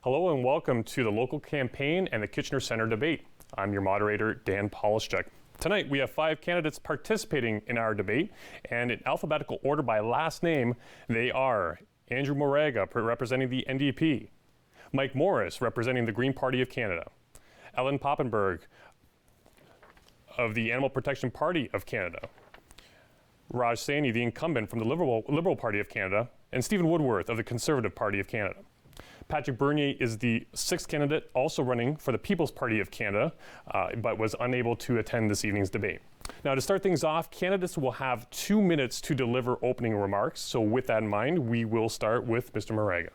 Hello and welcome to the local campaign and the Kitchener Centre debate. I'm your moderator, Dan Polishchuk. Tonight we have 5 candidates participating in our debate, and in alphabetical order by last name, they are Andrew Moraga, representing the NDP, Mike Morris, representing the Green Party of Canada, Ellen Poppenberg of the Animal Protection Party of Canada, Raj Saini, the incumbent from the Liberal Party of Canada, and Stephen Woodworth of the Conservative Party of Canada. Patrick Bernier is the 6th candidate, also running for the People's Party of Canada, but was unable to attend this evening's debate. Now, to start things off, candidates will have 2 minutes to deliver opening remarks. So with that in mind, we will start with Mr. Moraga.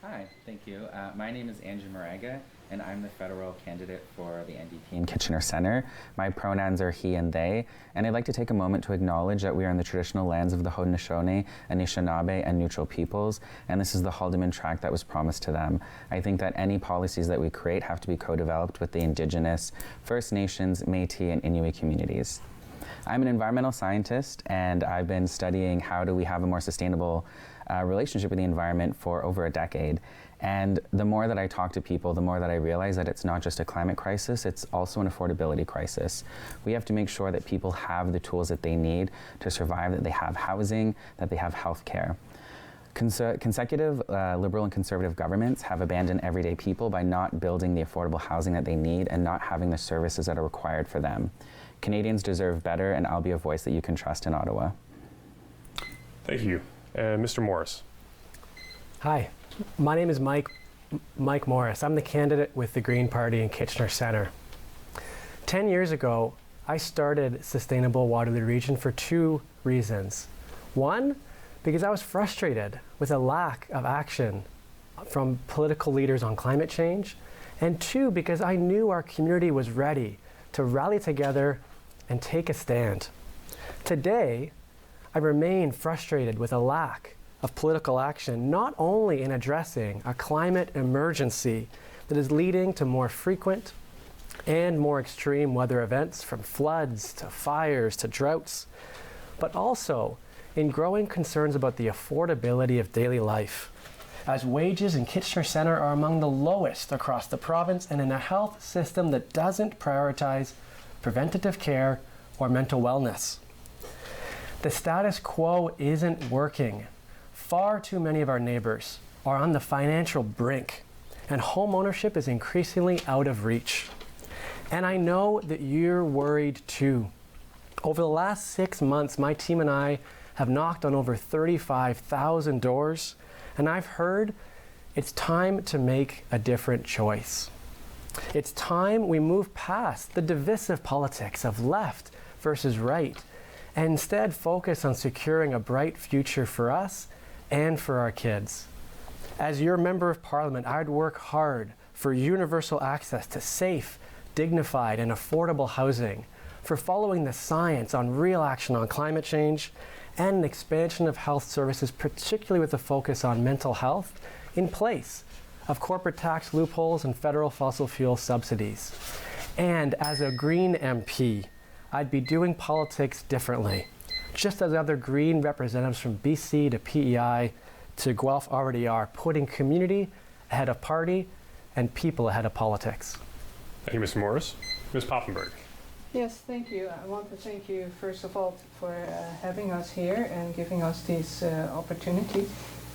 Hi, thank you. My name is Andrew Moraga, and I'm the federal candidate for the NDP in Kitchener Centre. My pronouns are he and they, and I'd like to take a moment to acknowledge that we are in the traditional lands of the Haudenosaunee, Anishinaabe, and Neutral peoples, and this is the Haldimand Tract that was promised to them. I think that any policies that we create have to be co-developed with the Indigenous, First Nations, Métis, and Inuit communities. I'm an environmental scientist, and I've been studying how do we have a more sustainable relationship with the environment for over a decade. And the more that I talk to people, the more that I realize that it's not just a climate crisis, it's also an affordability crisis. We have to make sure that people have the tools that they need to survive, that they have housing, that they have health care. Consecutive Liberal and Conservative governments have abandoned everyday people by not building the affordable housing that they need and not having the services that are required for them. Canadians deserve better, and I'll be a voice that you can trust in Ottawa. Thank you. Mr. Morris. Hi, my name is Mike Morris. I'm the candidate with the Green Party in Kitchener Centre. 10 years ago, I started Sustainable Waterloo Region for 2 reasons. One, because I was frustrated with a lack of action from political leaders on climate change. And 2, because I knew our community was ready to rally together and take a stand. Today, I remain frustrated with a lack of political action, not only in addressing a climate emergency that is leading to more frequent and more extreme weather events, from floods to fires to droughts, but also in growing concerns about the affordability of daily life, as wages in Kitchener Centre are among the lowest across the province, and in a health system that doesn't prioritize preventative care or mental wellness. The status quo isn't working. Far too many of our neighbors are on the financial brink, and home ownership is increasingly out of reach. And I know that you're worried too. Over the last 6 months, my team and I have knocked on over 35,000 doors, and I've heard it's time to make a different choice. It's time we move past the divisive politics of left versus right, and instead focus on securing a bright future for us and for our kids. As your Member of Parliament, I'd work hard for universal access to safe, dignified, and affordable housing, for following the science on real action on climate change, and an expansion of health services, particularly with a focus on mental health, in place of corporate tax loopholes and federal fossil fuel subsidies. And as a Green MP, I'd be doing politics differently, just as other Green representatives from BC to PEI to Guelph already are, putting community ahead of party and people ahead of politics. Thank you, Mr. Morris. Ms. Poppenberg. Yes, thank you. I want to thank you, first of all, for having us here and giving us this opportunity.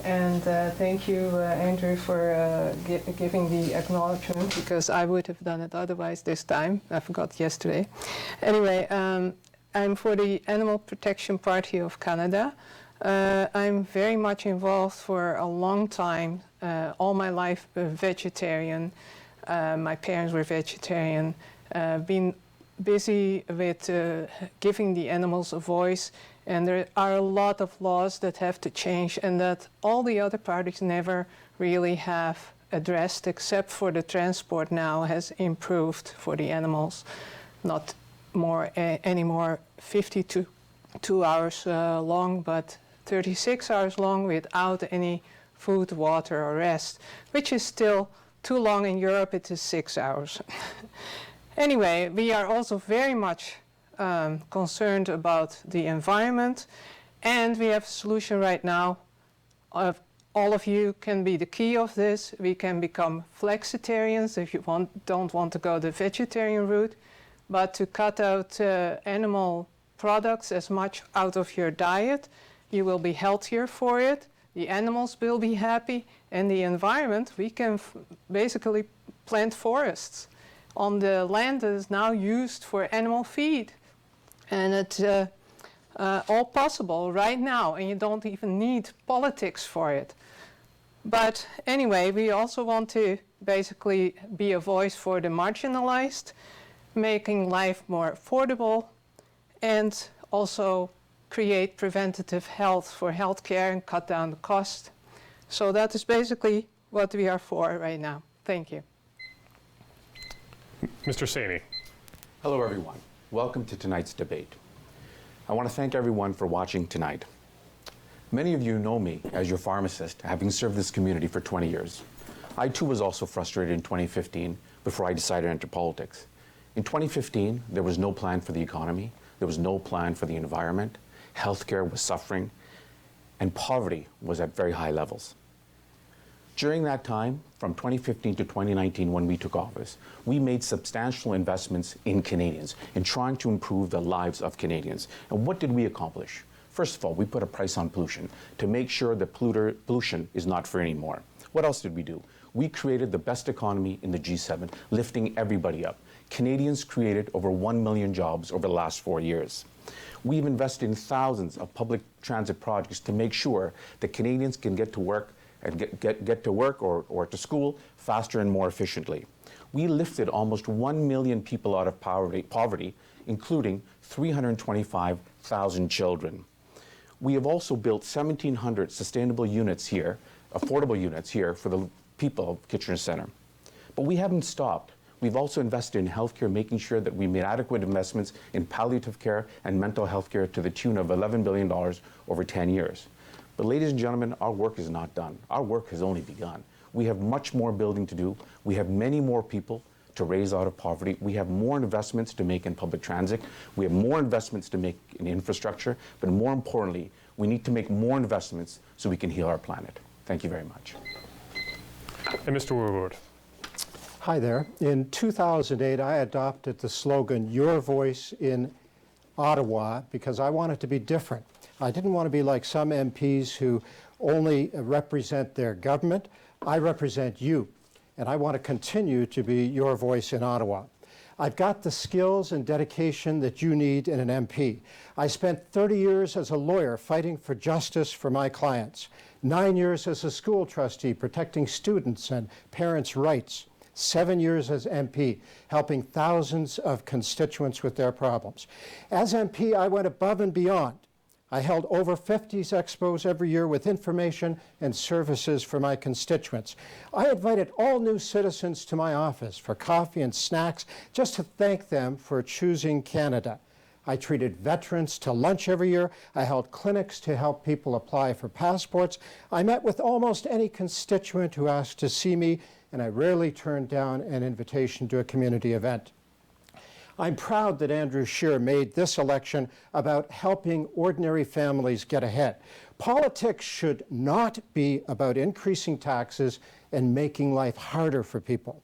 And thank you, Andrew, for giving the acknowledgement, because I would have done it otherwise this time. I forgot yesterday. Anyway, I'm for the Animal Protection Party of Canada. I'm very much involved for a long time, all my life vegetarian. My parents were vegetarian. Been busy with giving the animals a voice, and there are a lot of laws that have to change and that all the other parties never really have addressed, except for the transport now has improved for the animals. Not more anymore 52 hours long, but 36 hours long without any food, water, or rest, which is still too long. In Europe it is 6 hours. Anyway, we are also very much concerned about the environment, and we have a solution right now of all of you can be the key of this. We can become flexitarians if you don't want to go the vegetarian route, but to cut out animal products as much out of your diet. You will be healthier for it, the animals will be happy, and the environment, we can basically plant forests on the land that is now used for animal feed. And it's all possible right now, and you don't even need politics for it. But anyway, we also want to basically be a voice for the marginalized, making life more affordable, and also create preventative health for healthcare and cut down the cost. So that is basically what we are for right now. Thank you. Mr. Saini. Hello, everyone. Welcome to tonight's debate. I want to thank everyone for watching tonight. Many of you know me as your pharmacist, having served this community for 20 years. I too was also frustrated in 2015 before I decided to enter politics. In 2015, there was no plan for the economy, there was no plan for the environment, healthcare was suffering, and poverty was at very high levels. During that time, from 2015 to 2019 when we took office, we made substantial investments in Canadians, in trying to improve the lives of Canadians. And what did we accomplish? First of all, we put a price on pollution to make sure that pollution is not free anymore. What else did we do? We created the best economy in the G7, lifting everybody up. Canadians created over 1 million jobs over the last 4 years. We've invested in thousands of public transit projects to make sure that Canadians can get to work and get to work or to school faster and more efficiently. We lifted almost 1 million people out of poverty, including 325,000 children. We have also built 1,700 sustainable units here, affordable units here for the people of Kitchener Centre. But we haven't stopped. We've also invested in healthcare, making sure that we made adequate investments in palliative care and mental health care to the tune of $11 billion over 10 years. But ladies and gentlemen, our work is not done. Our work has only begun. We have much more building to do. We have many more people to raise out of poverty. We have more investments to make in public transit. We have more investments to make in infrastructure. But more importantly, we need to make more investments so we can heal our planet. Thank you very much. And Mr. Woodward. Hi there. In 2008, I adopted the slogan, "Your Voice in Ottawa," because I wanted to be different. I didn't want to be like some MPs who only represent their government. I represent you, and I want to continue to be your voice in Ottawa. I've got the skills and dedication that you need in an MP. I spent 30 years as a lawyer fighting for justice for my clients, 9 years as a school trustee protecting students and parents' rights, 7 years as MP, helping thousands of constituents with their problems. As MP, I went above and beyond. I held over 50 expos every year with information and services for my constituents. I invited all new citizens to my office for coffee and snacks just to thank them for choosing Canada. I treated veterans to lunch every year. I held clinics to help people apply for passports. I met with almost any constituent who asked to see me, and I rarely turned down an invitation to a community event. I'm proud that Andrew Scheer made this election about helping ordinary families get ahead. Politics should not be about increasing taxes and making life harder for people.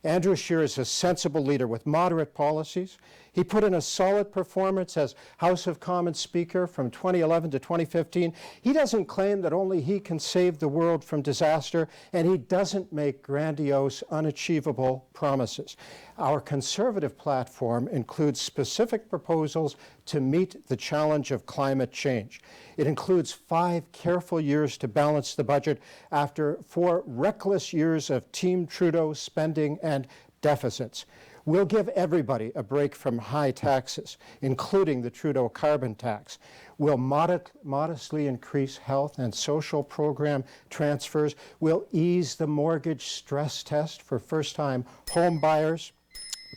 Andrew Scheer is a sensible leader with moderate policies. He put in a solid performance as House of Commons Speaker from 2011 to 2015. He doesn't claim that only he can save the world from disaster, and he doesn't make grandiose, unachievable promises. Our Conservative platform includes specific proposals to meet the challenge of climate change. It includes 5 careful years to balance the budget after 4 reckless years of Team Trudeau spending and deficits. We'll give everybody a break from high taxes, including the Trudeau carbon tax. We'll modestly increase health and social program transfers. We'll ease the mortgage stress test for first-time home buyers.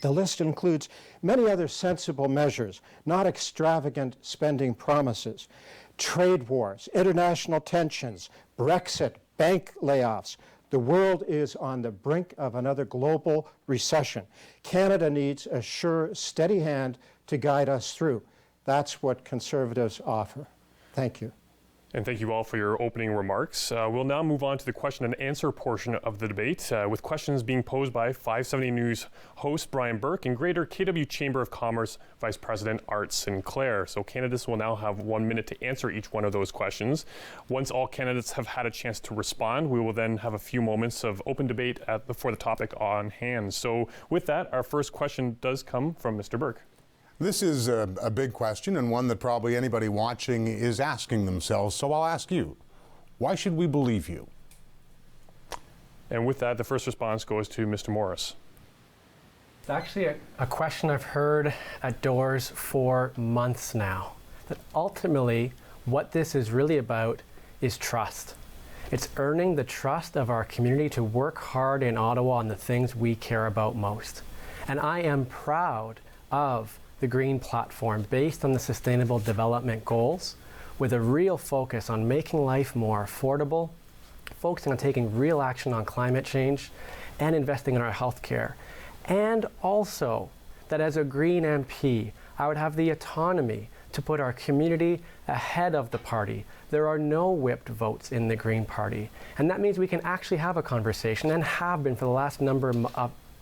The list includes many other sensible measures, not extravagant spending promises. Trade wars, international tensions, Brexit, bank layoffs. The world is on the brink of another global recession. Canada needs a sure, steady hand to guide us through. That's what Conservatives offer. Thank you. And thank you all for your opening remarks. We'll now move on to the question and answer portion of the debate, with questions being posed by 570 News host Brian Burke and Greater KW Chamber of Commerce Vice President Art Sinclair. So candidates will now have 1 minute to answer each one of those questions. Once all candidates have had a chance to respond, we will then have a few moments of open debate for the topic on hand. So with that, our first question does come from Mr. Burke. This is a big question, and one that probably anybody watching is asking themselves, so I'll ask you, why should we believe you? And with that, the first response goes to Mr. Morris. It's actually a question I've heard at doors for months now. That ultimately, what this is really about is trust. It's earning the trust of our community to work hard in Ottawa on the things we care about most. And I am proud of the Green Platform based on the Sustainable Development Goals, with a real focus on making life more affordable, focusing on taking real action on climate change, and investing in our healthcare. And also that as a Green MP, I would have the autonomy to put our community ahead of the party. There are no whipped votes in the Green Party. And that means we can actually have a conversation, and have been for the last number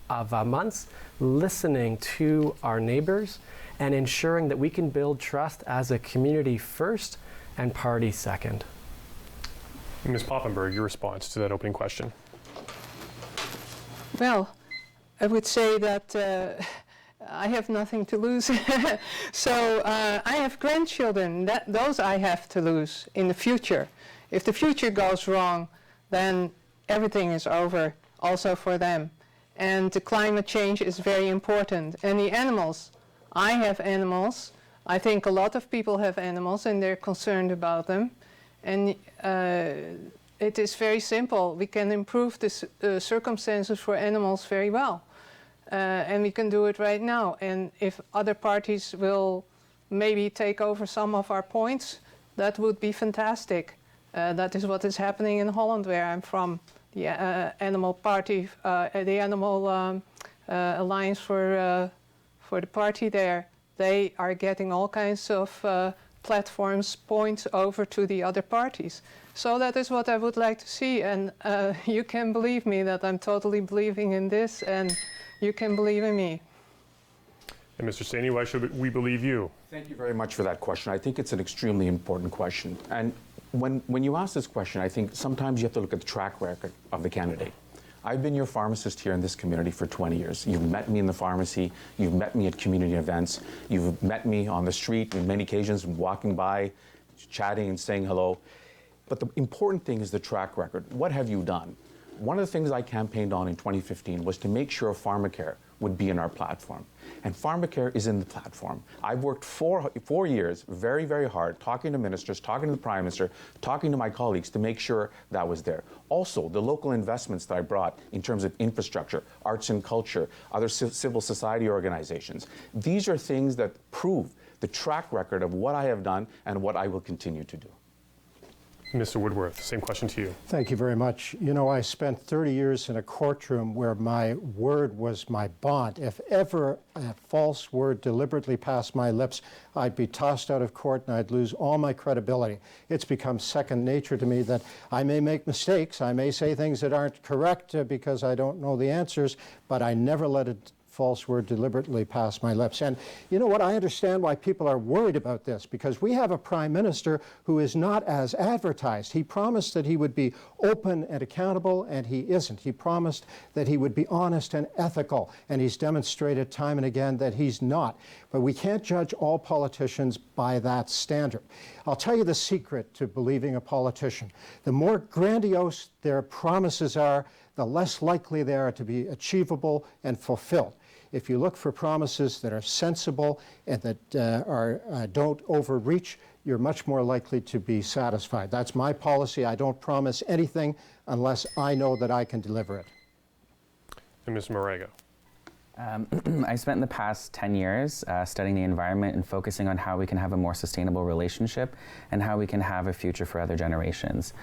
of months, listening to our neighbors and ensuring that we can build trust as a community first and party second. Ms. Poppenberg, your response to that opening question. Well, I would say that I have nothing to lose. So I have grandchildren. Those I have to lose in the future. If the future goes wrong, then everything is over also for them. And the climate change is very important. And the animals, I have animals. I think a lot of people have animals and they're concerned about them. And it is very simple. We can improve the circumstances for animals very well. And we can do it right now. And if other parties will maybe take over some of our points, that would be fantastic. That is what is happening in Holland, where I'm from. The Animal Party, the Animal Alliance for the party there, they are getting all kinds of platforms, points over to the other parties. So that is what I would like to see, and you can believe me that I'm totally believing in this, and you can believe in me. And Mr. Staney, why should we believe you? Thank you very much for that question. I think it's an extremely important question. And when you ask this question, I think sometimes you have to look at the track record of the candidate. I've been your pharmacist here in this community for 20 years. You've met me in the pharmacy. You've met me at community events. You've met me on the street on many occasions, walking by, chatting and saying hello. But the important thing is the track record. What have you done? One of the things I campaigned on in 2015 was to make sure pharmacare would be in our platform. And pharmacare is in the platform. I've worked 4 years very, very hard, talking to ministers, talking to the Prime Minister, talking to my colleagues to make sure that was there. Also, the local investments that I brought in terms of infrastructure, arts and culture, other civil society organizations. These are things that prove the track record of what I have done and what I will continue to do. Mr. Woodworth, same question to you. Thank you very much. You know, I spent 30 years in a courtroom where my word was my bond. If ever a false word deliberately passed my lips, I'd be tossed out of court and I'd lose all my credibility. It's become second nature to me that I may make mistakes, I may say things that aren't correct because I don't know the answers, but I never let a false word deliberately pass my lips. And you know what? I understand why people are worried about this, because we have a prime minister who is not as advertised. He promised that he would be open and accountable, and he isn't. He promised that he would be honest and ethical, and he's demonstrated time and again that he's not. But we can't judge all politicians by that standard. I'll tell you the secret to believing a politician. The more grandiose their promises are, the less likely they are to be achievable and fulfilled. If you look for promises that are sensible and that don't overreach, you're much more likely to be satisfied. That's my policy. I don't promise anything unless I know that I can deliver it. And Ms. Moraga. I spent the past 10 years studying the environment and focusing on how we can have a more sustainable relationship and how we can have a future for other generations.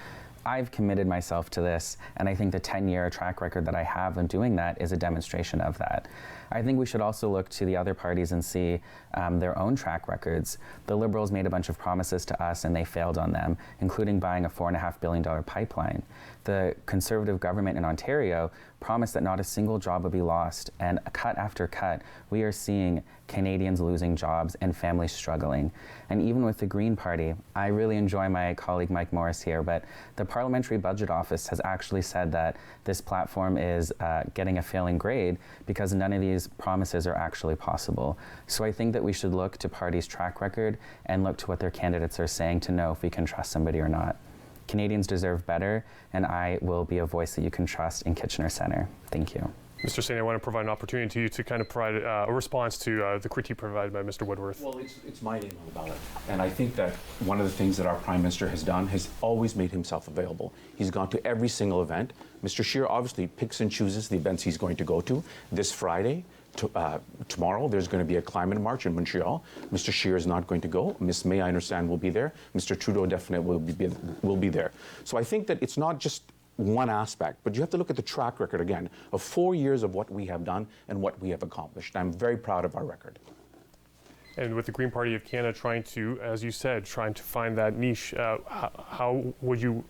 I've committed myself to this, and I think the 10-year track record that I have in doing that is a demonstration of that. I think we should also look to the other parties and see their own track records. The Liberals made a bunch of promises to us and they failed on them, including buying a $4.5 billion pipeline. The Conservative government in Ontario promised that not a single job would be lost, and cut after cut, we are seeing Canadians losing jobs and families struggling. And even with the Green Party, I really enjoy my colleague Mike Morris here, but the Parliamentary Budget Office has actually said that this platform is getting a failing grade because none of these promises are actually possible. So I think that we should look to parties' track record and look to what their candidates are saying to know if we can trust somebody or not. Canadians deserve better, and I will be a voice that you can trust in Kitchener Centre. Thank you. Mr. Saini, I want to provide an opportunity to you to kind of provide a response to the critique provided by Mr. Woodworth. Well, it's my name on the ballot. And I think that one of the things that our Prime Minister has done has always made himself available. He's gone to every single event. Mr. Scheer obviously picks and chooses the events he's going to go to. This Friday, tomorrow, there's going to be a climate march in Montreal. Mr. Scheer is not going to go. Ms. May, I understand, will be there. Mr. Trudeau definitely will be there. So I think that it's not just one aspect, but you have to look at the track record again of 4 years of what we have done and what we have accomplished. I'm very proud of our record. And with the Green Party of Canada trying to, as you said, trying to find that niche, how would you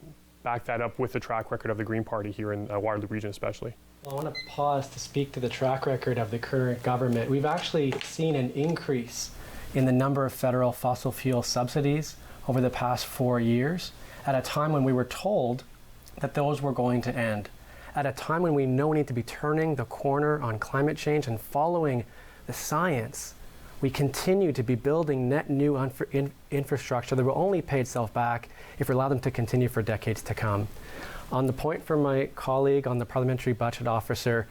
back that up with the track record of the Green Party here in Waterloo Region especially? Well, I want to pause to speak to the track record of the current government. We've actually seen an increase in the number of federal fossil fuel subsidies over the past 4 years, at a time when we were told that those were going to end, at a time when we know we need to be turning the corner on climate change and following the science. We continue to be building net new infrastructure that will only pay itself back if we allow them to continue for decades to come. On the point from my colleague on the Parliamentary Budget Officer,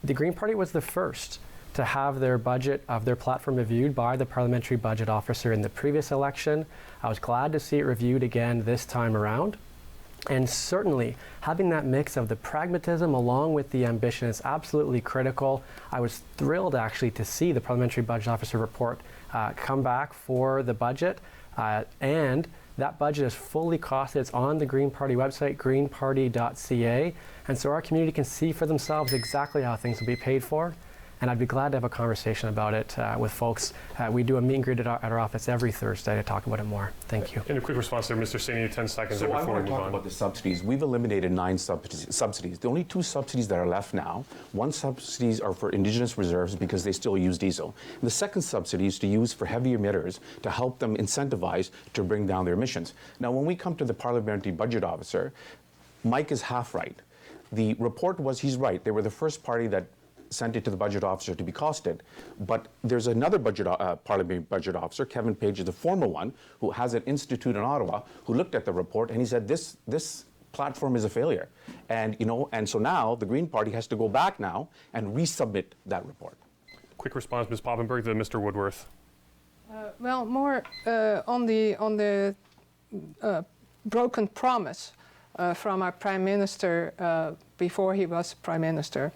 the Green Party was the first to have their budget of their platform reviewed by the Parliamentary Budget Officer in the previous election. I was glad to see it reviewed again this time around. And certainly, having that mix of the pragmatism along with the ambition is absolutely critical. I was thrilled actually to see the Parliamentary Budget Officer report come back for the budget, and that budget is fully costed. It's on the Green Party website, greenparty.ca, and so our community can see for themselves exactly how things will be paid for. And I'd be glad to have a conversation about it with folks. We do a meet and greet at our office every Thursday to talk about it more. Thank you. In a quick response there, Mr. Saini, 10 seconds So I before we want to move talk on. about the subsidies. We've eliminated 9 subsidies. The only 2 subsidies that are left now, one subsidies are for Indigenous reserves because they still use diesel. And the second subsidy is to use for heavy emitters to help them incentivize to bring down their emissions. Now, when we come to the Parliamentary Budget Officer, Mike is half right. The report was, he's right. They were the first party that sent it to the budget officer to be costed. But there's another parliamentary budget officer, Kevin Page is the former one, who has an institute in Ottawa, who looked at the report and he said this platform is a failure. And and so now the Green Party has to go back now and resubmit that report. Quick response, Ms. Poppenberg, to Mr. Woodworth. Well, more on the broken promise from our Prime Minister before he was Prime Minister,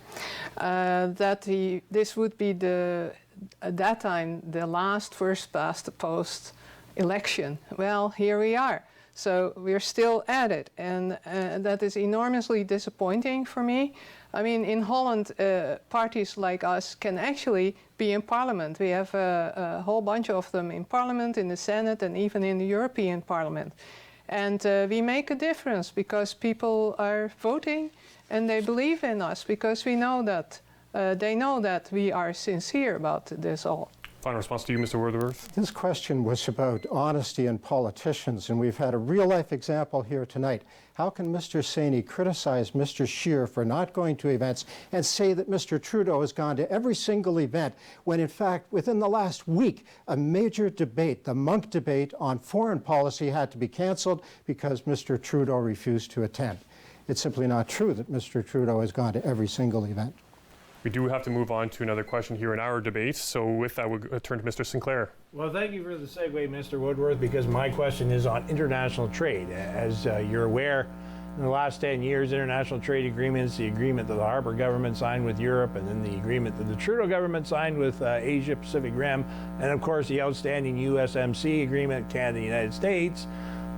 that this would be at that time the last first past the post election. Well, here we are. So we're still at it, and that is enormously disappointing for me. I mean, in Holland, parties like us can actually be in Parliament. We have a whole bunch of them in Parliament, in the Senate, and even in the European Parliament. And we make a difference because people are voting and they believe in us because we know that they know that we are sincere about this all. Final response to you, Mr. Woodworth. This question was about honesty in politicians, and we've had a real-life example here tonight. How can Mr. Saini criticize Mr. Scheer for not going to events and say that Mr. Trudeau has gone to every single event, when in fact, within the last week, a major debate, the Monk debate on foreign policy, had to be canceled because Mr. Trudeau refused to attend? It's simply not true that Mr. Trudeau has gone to every single event. We do have to move on to another question here in our debate. So with that, we'll turn to Mr. Sinclair. Well, thank you for the segue, Mr. Woodworth, because my question is on international trade. As you're aware, in the last 10 years, international trade agreements, the agreement that the Harper government signed with Europe, and then the agreement that the Trudeau government signed with Asia Pacific Rim, and of course the outstanding USMC agreement, Canada-United States,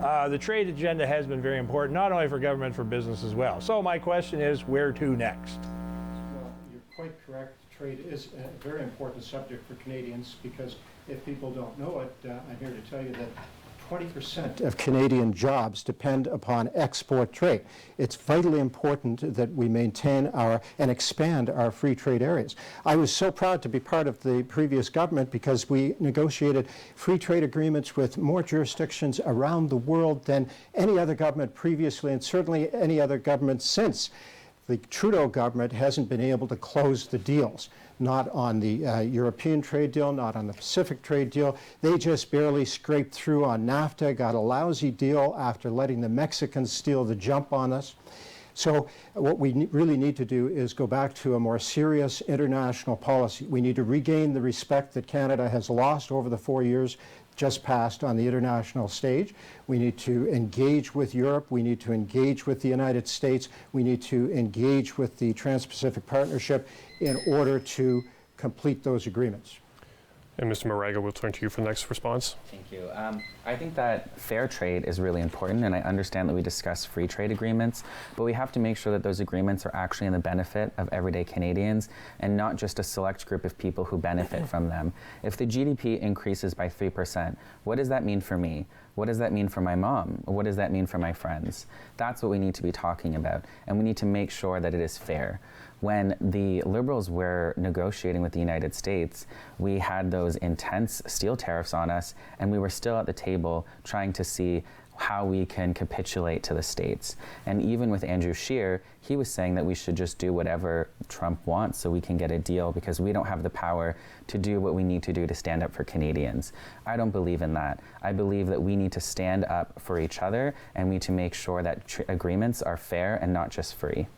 The trade agenda has been very important, not only for government, for business as well. So my question is, where to next? Well, you're quite correct. Trade is a very important subject for Canadians because if people don't know it, I'm here to tell you that 20% of Canadian jobs depend upon export trade. It's vitally important that we maintain and expand our free trade areas. I was so proud to be part of the previous government because we negotiated free trade agreements with more jurisdictions around the world than any other government previously, and certainly any other government since. The Trudeau government hasn't been able to close the deals, not on the European trade deal, not on the Pacific trade deal. They just barely scraped through on NAFTA, got a lousy deal after letting the Mexicans steal the jump on us. So what we really need to do is go back to a more serious international policy. We need to regain the respect that Canada has lost over the 4 years just passed on the international stage. We need to engage with Europe. We need to engage with the United States. We need to engage with the Trans-Pacific Partnership in order to complete those agreements. And Mr. Moraga, we'll turn to you for the next response. Thank you. I think that fair trade is really important, and I understand that we discuss free trade agreements, but we have to make sure that those agreements are actually in the benefit of everyday Canadians and not just a select group of people who benefit from them. If the GDP increases by 3%, what does that mean for me? What does that mean for my mom? What does that mean for my friends? That's what we need to be talking about, and we need to make sure that it is fair. When the Liberals were negotiating with the United States, we had those intense steel tariffs on us, and we were still at the table trying to see how we can capitulate to the States. And even with Andrew Scheer, he was saying that we should just do whatever Trump wants so we can get a deal because we don't have the power to do what we need to do to stand up for Canadians. I don't believe in that. I believe that we need to stand up for each other, and we need to make sure that agreements are fair and not just free.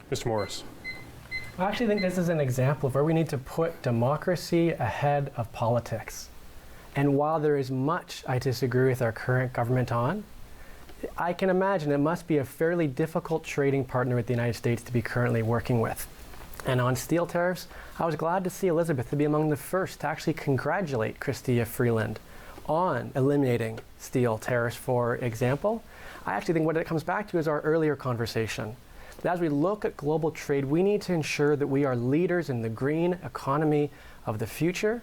Mr. Morris. I actually think this is an example of where we need to put democracy ahead of politics. And while there is much I disagree with our current government on, I can imagine it must be a fairly difficult trading partner with the United States to be currently working with. And on steel tariffs, I was glad to see Elizabeth to be among the first to actually congratulate Chrystia Freeland on eliminating steel tariffs, for example. I actually think what it comes back to is our earlier conversation. As we look at global trade, we need to ensure that we are leaders in the green economy of the future.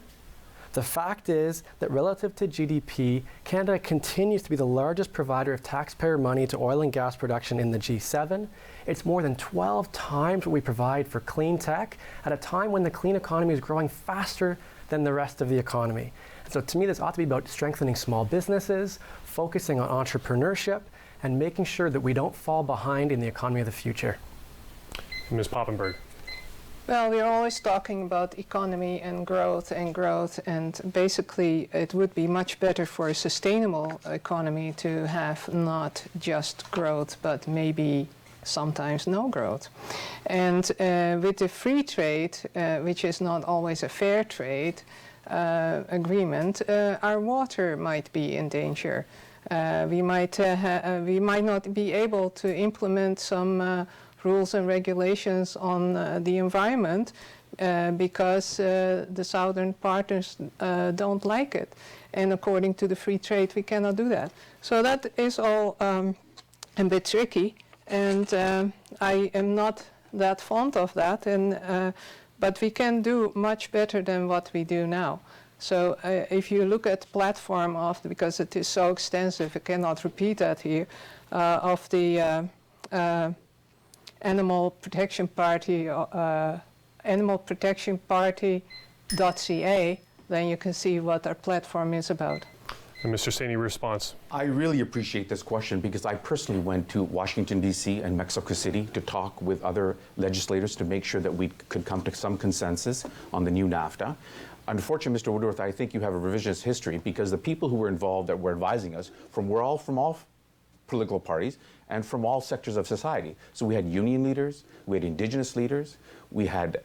The fact is that relative to GDP, Canada continues to be the largest provider of taxpayer money to oil and gas production in the G7. It's more than 12 times what we provide for clean tech at a time when the clean economy is growing faster than the rest of the economy. And so to me, this ought to be about strengthening small businesses, focusing on entrepreneurship, and making sure that we don't fall behind in the economy of the future. Ms. Poppenberg. Well, we're always talking about economy and growth, and basically it would be much better for a sustainable economy to have not just growth, but maybe sometimes no growth. And with the free trade, which is not always a fair trade agreement, our water might be in danger. We might not be able to implement some rules and regulations on the environment because the southern partners don't like it. And according to the free trade, we cannot do that. So that is all a bit tricky, and I am not that fond of that. But we can do much better than what we do now. So if you look at platform of, because it is so extensive, I cannot repeat that here, of the Animal Protection Party, animalprotectionparty.ca, then you can see what our platform is about. And Mr. Saini, response. I really appreciate this question because I personally went to Washington, D.C. and Mexico City to talk with other legislators to make sure that we could come to some consensus on the new NAFTA. Unfortunately, Mr. Woodworth, I think you have a revisionist history because the people who were involved that were advising us were all from all political parties and from all sectors of society. So we had union leaders, we had indigenous leaders, we had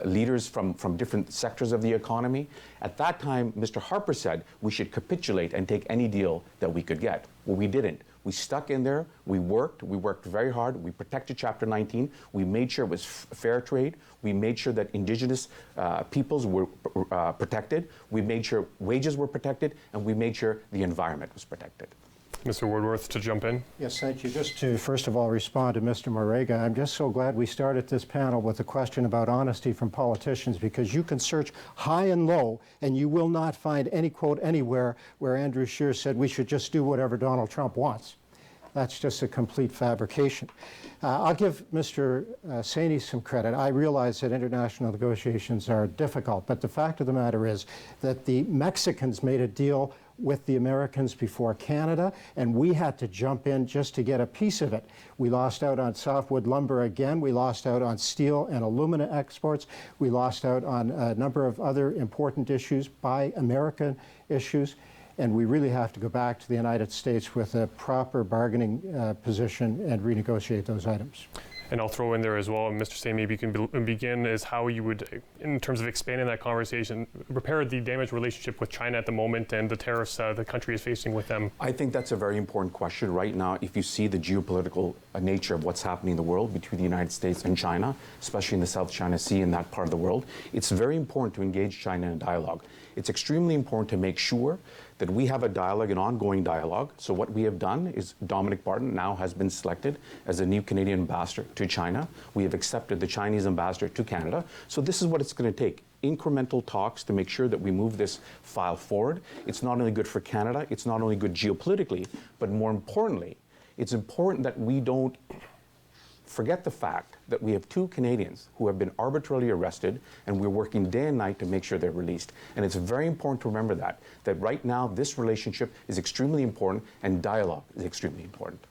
leaders from different sectors of the economy. At that time, Mr. Harper said we should capitulate and take any deal that we could get. Well, we didn't. We stuck in there, we worked very hard, we protected Chapter 19, we made sure it was fair trade, we made sure that indigenous peoples were protected, we made sure wages were protected, and we made sure the environment was protected. Mr. Woodworth to jump in. Yes, thank you. Just to first of all respond to Mr. Marega, I'm just so glad we started this panel with a question about honesty from politicians, because you can search high and low and you will not find any quote anywhere where Andrew Scheer said we should just do whatever Donald Trump wants. That's just a complete fabrication. I'll give Mr. Saini some credit. I realize that international negotiations are difficult, but the fact of the matter is that the Mexicans made a deal with the Americans before Canada, and we had to jump in just to get a piece of it. We lost out on softwood lumber again. We lost out on steel and alumina exports. We lost out on a number of other important issues, Buy American issues. And we really have to go back to the United States with a proper bargaining position and renegotiate those items. And I'll throw in there as well, Mr. Saini, maybe you can begin as how you would, in terms of expanding that conversation, repair the damaged relationship with China at the moment and the tariffs the country is facing with them. I think that's a very important question. Right now, if you see the geopolitical nature of what's happening in the world between the United States and China, especially in the South China Sea and that part of the world, it's very important to engage China in a dialogue. It's extremely important to make sure that we have a dialogue, an ongoing dialogue. So what we have done is Dominic Barton now has been selected as a new Canadian ambassador to China. We have accepted the Chinese ambassador to Canada. So this is what it's going to take. Incremental talks to make sure that we move this file forward. It's not only good for Canada, it's not only good geopolitically, but more importantly, it's important that we don't forget the fact that we have 2 Canadians who have been arbitrarily arrested, and we're working day and night to make sure they're released. And it's very important to remember that right now this relationship is extremely important and dialogue is extremely important.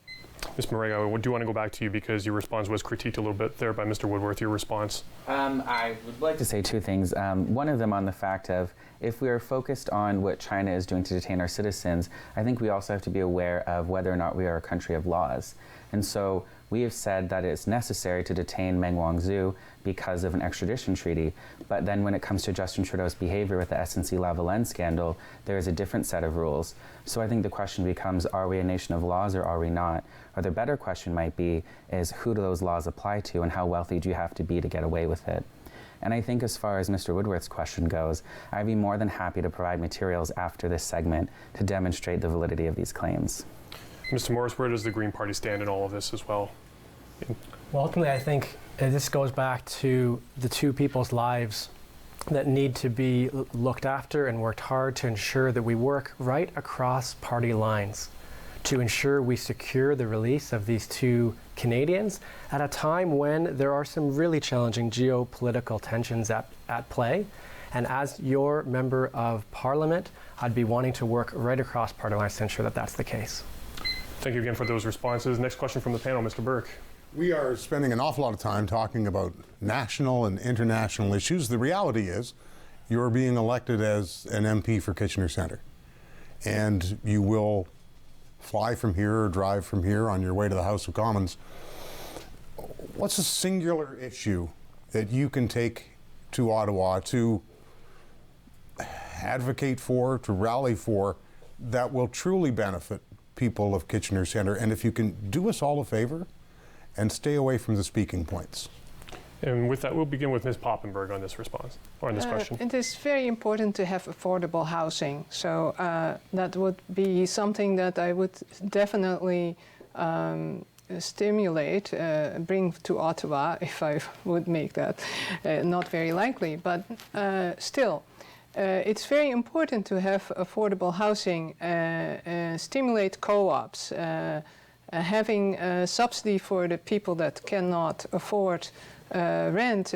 Ms. Marega, I do want to go back to you because your response was critiqued a little bit there by Mr. Woodworth, your response. I would like to say 2 things. One of them on the fact of if we are focused on what China is doing to detain our citizens, I think we also have to be aware of whether or not we are a country of laws. And so we have said that it's necessary to detain Meng Wanzhou because of an extradition treaty. But then when it comes to Justin Trudeau's behavior with the SNC-Lavalin scandal, there is a different set of rules. So I think the question becomes, are we a nation of laws or are we not? Or the better question might be, is who do those laws apply to and how wealthy do you have to be to get away with it? And I think as far as Mr. Woodworth's question goes, I'd be more than happy to provide materials after this segment to demonstrate the validity of these claims. Mr. Morris, where does the Green Party stand in all of this as well? Well, ultimately, I think this goes back to the 2 people's lives that need to be looked after and worked hard to ensure that we work right across party lines to ensure we secure the release of these 2 Canadians at a time when there are some really challenging geopolitical tensions at play. And as your member of Parliament, I'd be wanting to work right across party lines to ensure that that's the case. Thank you again for those responses. Next question from the panel, Mr. Burke. We are spending an awful lot of time talking about national and international issues. The reality is you're being elected as an MP for Kitchener Centre, and you will fly from here or drive from here on your way to the House of Commons. What's a singular issue that you can take to Ottawa to advocate for, to rally for, that will truly benefit people of Kitchener Centre? And if you can do us all a favor and stay away from the speaking points. And with that, we'll begin with Ms. Poppenberg on this response, or on this question. It is very important to have affordable housing. So that would be something that I would definitely stimulate, bring to Ottawa if I would make that. Not very likely, but still. It's very important to have affordable housing, stimulate co-ops, having a subsidy for the people that cannot afford rent,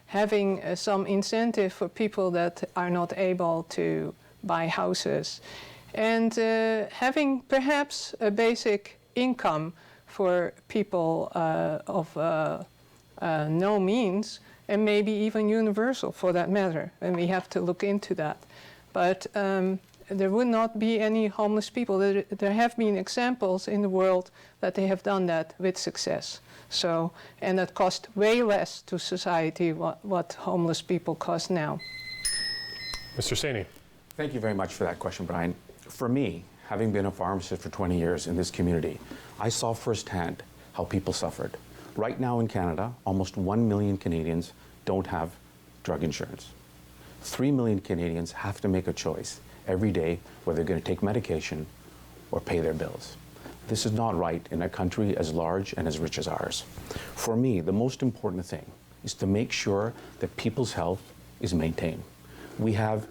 having some incentive for people that are not able to buy houses, and having perhaps a basic income for people of no means, and maybe even universal for that matter, and we have to look into that. But there would not be any homeless people. There have been examples in the world that they have done that with success. So, and that cost way less to society what homeless people cost now. Mr. Saini. Thank you very much for that question, Brian. For me, having been a pharmacist for 20 years in this community, I saw firsthand how people suffered. Right now in Canada, almost 1 million Canadians don't have drug insurance. 3 million Canadians have to make a choice every day whether they're going to take medication or pay their bills. This is not right in a country as large and as rich as ours. For me, the most important thing is to make sure that people's health is maintained. We have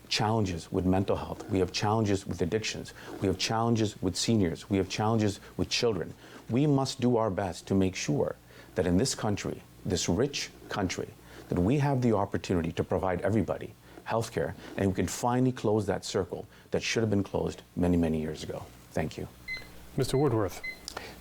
challenges with mental health. We have challenges with addictions. We have challenges with seniors. We have challenges with children. We must do our best to make sure that in this country, this rich country, that we have the opportunity to provide everybody health care, and we can finally close that circle that should have been closed many, many years ago. Thank you. Mr. Woodworth.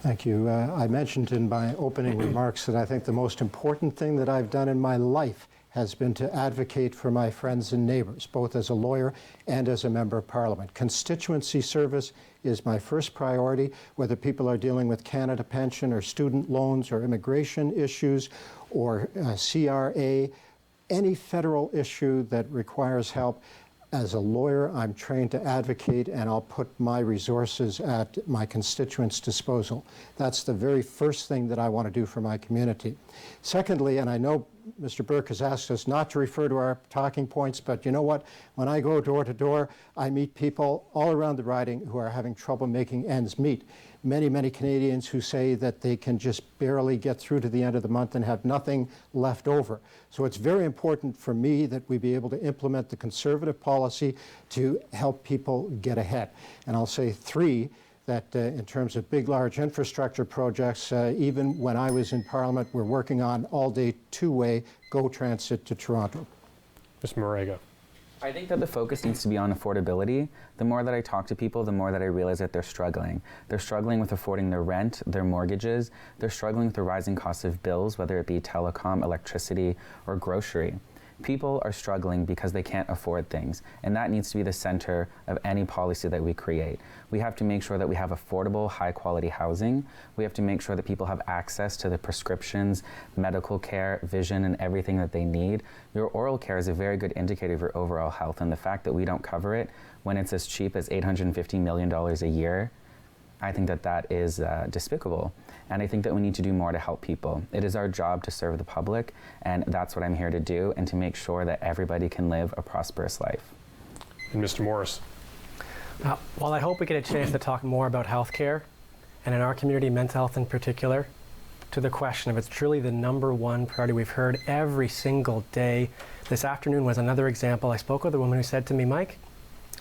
Thank you. I mentioned in my opening remarks that I think the most important thing that I've done in my life has been to advocate for my friends and neighbors, both as a lawyer and as a member of Parliament. Constituency service is my first priority, whether people are dealing with Canada Pension or student loans or immigration issues or CRA, any federal issue that requires help. As a lawyer, I'm trained to advocate, and I'll put my resources at my constituents' disposal. That's the very first thing that I want to do for my community. Secondly, and I know Mr. Burke has asked us not to refer to our talking points, but you know what? When I go door to door, I meet people all around the riding who are having trouble making ends meet. Many, many Canadians who say that they can just barely get through to the end of the month and have nothing left over. So it's very important for me that we be able to implement the Conservative policy to help people get ahead. And I'll say three, that in terms of big, large infrastructure projects, even when I was in Parliament, we're working on all-day two-way GO Transit to Toronto. Ms. Moraga. I think that the focus needs to be on affordability. The more that I talk to people, the more that I realize that they're struggling. They're struggling with affording their rent, their mortgages. They're struggling with the rising cost of bills, whether it be telecom, electricity, or grocery. People are struggling because they can't afford things, and that needs to be the center of any policy that we create. We have to make sure that we have affordable, high-quality housing. We have to make sure that people have access to the prescriptions, medical care, vision, and everything that they need. Your oral care is a very good indicator of your overall health, and the fact that we don't cover it when it's as cheap as $850 million a year, I think that that is despicable. And I think that we need to do more to help people. It is our job to serve the public, and that's what I'm here to do, and to make sure that everybody can live a prosperous life. And Mr. Morris. Well, I hope we get a chance to talk more about healthcare, and in our community, mental health in particular, to the question of it's truly the number one priority we've heard every single day. This afternoon was another example. I spoke with a woman who said to me, Mike,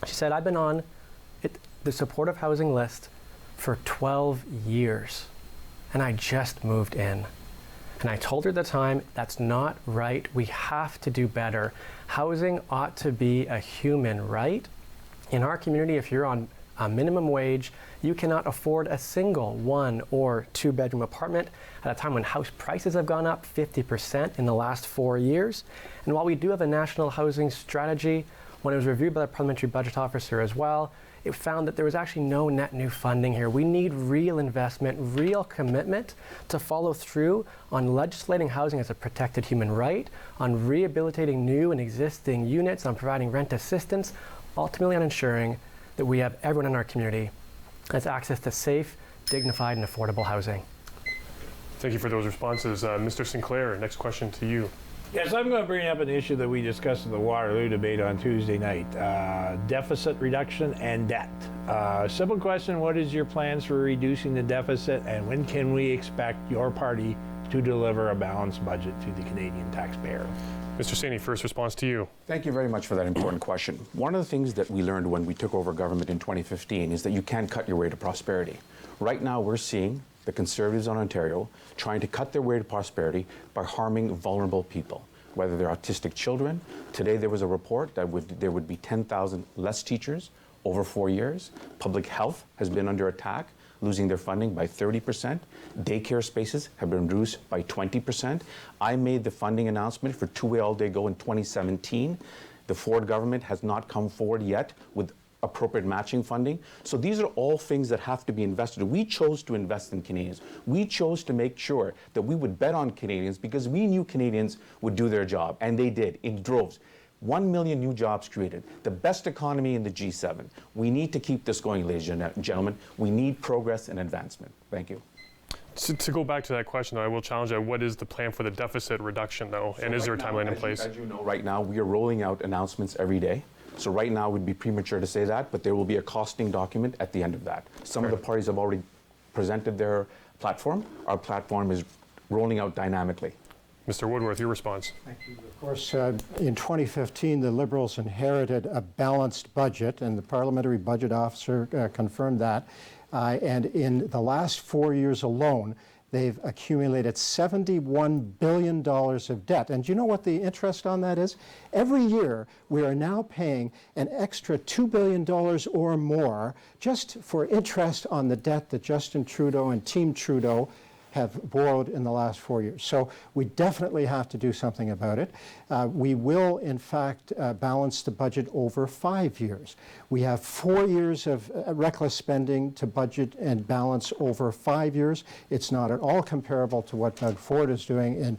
she said, I've been on the supportive housing list for 12 years. And I just moved in. And I told her at the time, that's not right. We have to do better. Housing ought to be a human right. In our community, if you're on a minimum wage, you cannot afford a single 1 or 2 bedroom apartment at a time when house prices have gone up 50% in the last 4 years. And while we do have a national housing strategy, when it was reviewed by the parliamentary budget officer as well, it found that there was actually no net new funding here. We need real investment, real commitment to follow through on legislating housing as a protected human right, on rehabilitating new and existing units, on providing rent assistance, ultimately on ensuring that we have everyone in our community has access to safe, dignified, and affordable housing. Thank you for those responses. Mr. Sinclair, next question to you. Yes, I'm going to bring up an issue that we discussed in the Waterloo debate on Tuesday night, deficit reduction and debt. Simple question, what is your plans for reducing the deficit, and when can we expect your party to deliver a balanced budget to the Canadian taxpayer? Mr. Saini, first response to you. Thank you very much for that important question. One of the things that we learned when we took over government in 2015 is that you can't cut your way to prosperity. Right now we're seeing the Conservatives in Ontario trying to cut their way to prosperity by harming vulnerable people, whether they're autistic children. Today there was a report that there would be 10,000 less teachers over 4 years. Public health has been under attack, losing their funding by 30%. Daycare spaces have been reduced by 20%. I made the funding announcement for two-way all-day GO in 2017. The Ford government has not come forward yet with appropriate matching funding. So these are all things that have to be invested. We chose to invest in Canadians. We chose to make sure that we would bet on Canadians because we knew Canadians would do their job, and they did in droves. 1 million new jobs created, the best economy in the G7. We need to keep this going, ladies and gentlemen. We need progress and advancement. Thank you. To go back to that question, though, I will challenge that. What is the plan for the deficit reduction, though? And is there a timeline in place? As you know, right now, we are rolling out announcements every day. So right now, it would be premature to say that, but there will be a costing document at the end of that. Some of the parties have already presented their platform. Our platform is rolling out dynamically. Mr. Woodworth, your response. Of course, in 2015, the Liberals inherited a balanced budget, and the Parliamentary Budget Officer confirmed that. And in the last 4 years alone, they've accumulated $71 billion of debt. And do you know what the interest on that is? Every year, we are now paying an extra $2 billion or more just for interest on the debt that Justin Trudeau and Team Trudeau have borrowed in the last 4 years. So we definitely have to do something about it. We will, in fact, balance the budget over 5 years. We have 4 years of reckless spending to budget and balance over 5 years. It's not at all comparable to what Doug Ford is doing in